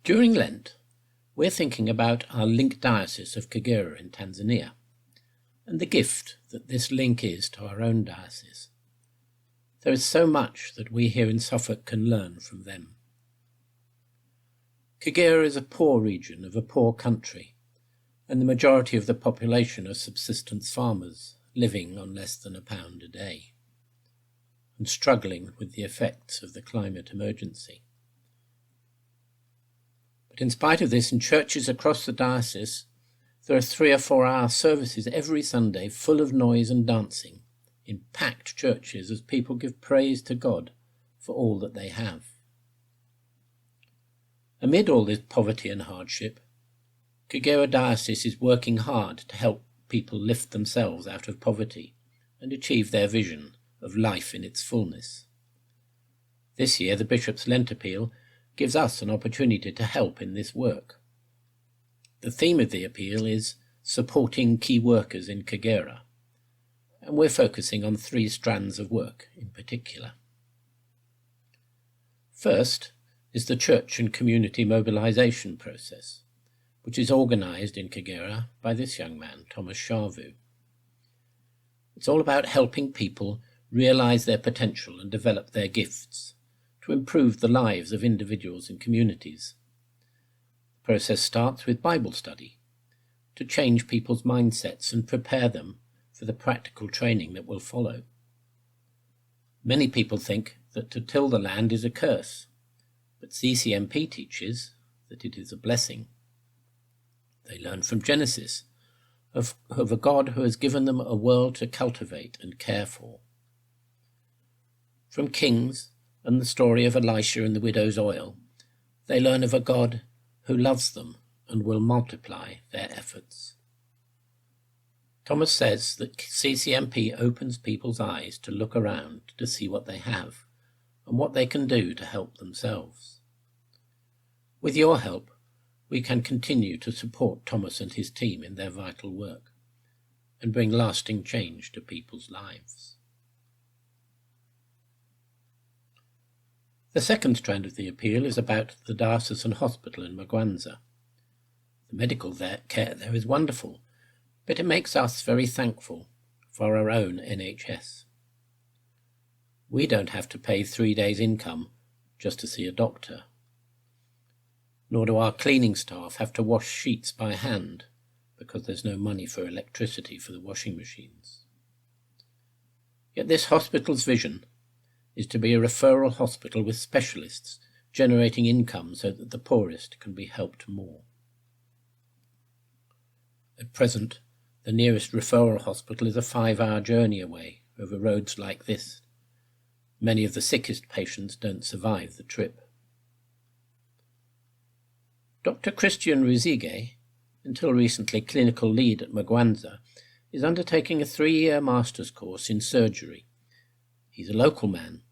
During Lent, we're thinking about our link diocese of Kagera in Tanzania, and the gift that this link is to our own diocese. There is so much that we here in Suffolk can learn from them. Kagera is a poor region of a poor country, and the majority of the population are subsistence farmers living on less than £1 a day, and struggling with the effects of the climate emergency. But in spite of this, in churches across the diocese, there are 3 or 4 hour services every Sunday full of noise and dancing in packed churches as people give praise to God for all that they have. Amid all this poverty and hardship, Kagera Diocese is working hard to help people lift themselves out of poverty and achieve their vision of life in its fullness. This year, the Bishop's Lent Appeal gives us an opportunity to help in this work. The theme of the appeal is supporting key workers in Kagera, and we're focusing on 3 strands of work in particular. First is the church and community mobilization process, which is organised in Kagera by this young man, Thomas Shavu. It's all about helping people realise their potential and develop their gifts to improve the lives of individuals and communities. The process starts with Bible study to change people's mindsets and prepare them for the practical training that will follow. Many people think that to till the land is a curse, but CCMP teaches that it is a blessing. They learn from Genesis of a God who has given them a world to cultivate and care for. From Kings and the story of Elisha and the widow's oil, they learn of a God who loves them and will multiply their efforts. Thomas says that CCMP opens people's eyes to look around to see what they have and what they can do to help themselves. With your help, we can continue to support Thomas and his team in their vital work and bring lasting change to people's lives. The second strand of the appeal is about the diocesan hospital in Mugwanza. The medical care there is wonderful, but it makes us very thankful for our own NHS. We don't have to pay 3 days' income just to see a doctor, nor do our cleaning staff have to wash sheets by hand because there's no money for electricity for the washing machines. Yet this hospital's vision is to be a referral hospital with specialists generating income so that the poorest can be helped more. At present, the nearest referral hospital is a 5-hour journey away over roads like this. Many of the sickest patients don't survive the trip. Dr. Christian Ruzige, until recently clinical lead at Mugwanza, is undertaking a 3-year master's course in surgery. He's a local man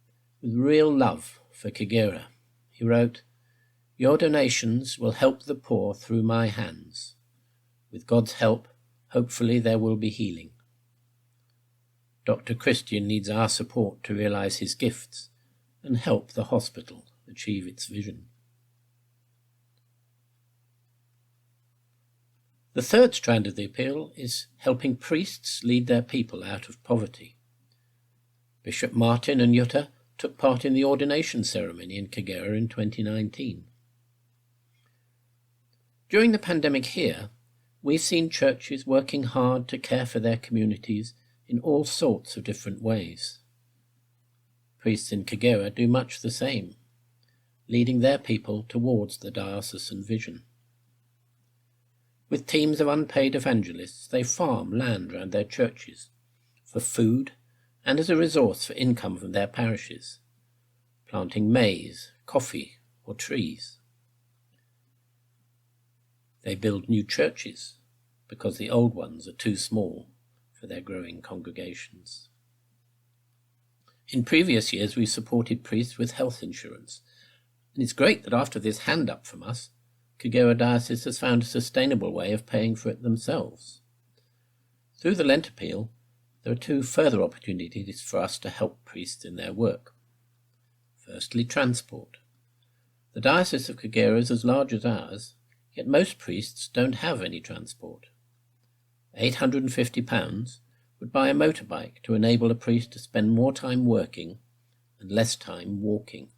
with real love for Kagera. He wrote, "Your donations will help the poor through my hands. With God's help, hopefully there will be healing." Dr. Christian needs our support to realise his gifts and help the hospital achieve its vision. The third strand of the appeal is helping priests lead their people out of poverty. Bishop Martin and Jutta took part in the ordination ceremony in Kagera in 2019. During the pandemic here, we've seen churches working hard to care for their communities in all sorts of different ways. Priests in Kagera do much the same, leading their people towards the diocesan vision. With teams of unpaid evangelists, they farm land around their churches for food and as a resource for income from their parishes, planting maize, coffee, or trees. They build new churches because the old ones are too small for their growing congregations. In previous years, we supported priests with health insurance, and it's great that after this hand-up from us, Kagera Diocese has found a sustainable way of paying for it themselves. Through the Lent Appeal, there are 2 further opportunities for us to help priests in their work. Firstly, transport. The Diocese of Kagera is as large as ours, yet most priests don't have any transport. £850 would buy a motorbike to enable a priest to spend more time working and less time walking.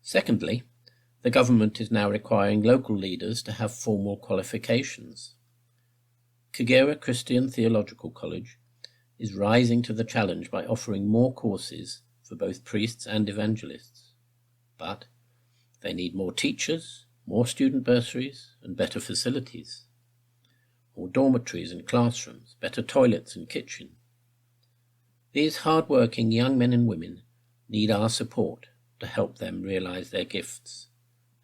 Secondly, the government is now requiring local leaders to have formal qualifications. Kagera Christian Theological College is rising to the challenge by offering more courses for both priests and evangelists. But they need more teachers, more student bursaries, and better facilities. More dormitories and classrooms, better toilets and kitchen. These hard-working young men and women need our support to help them realize their gifts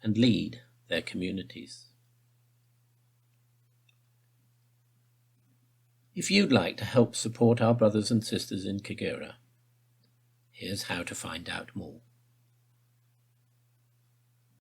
and lead their communities. If you'd like to help support our brothers and sisters in Kagera, here's how to find out more.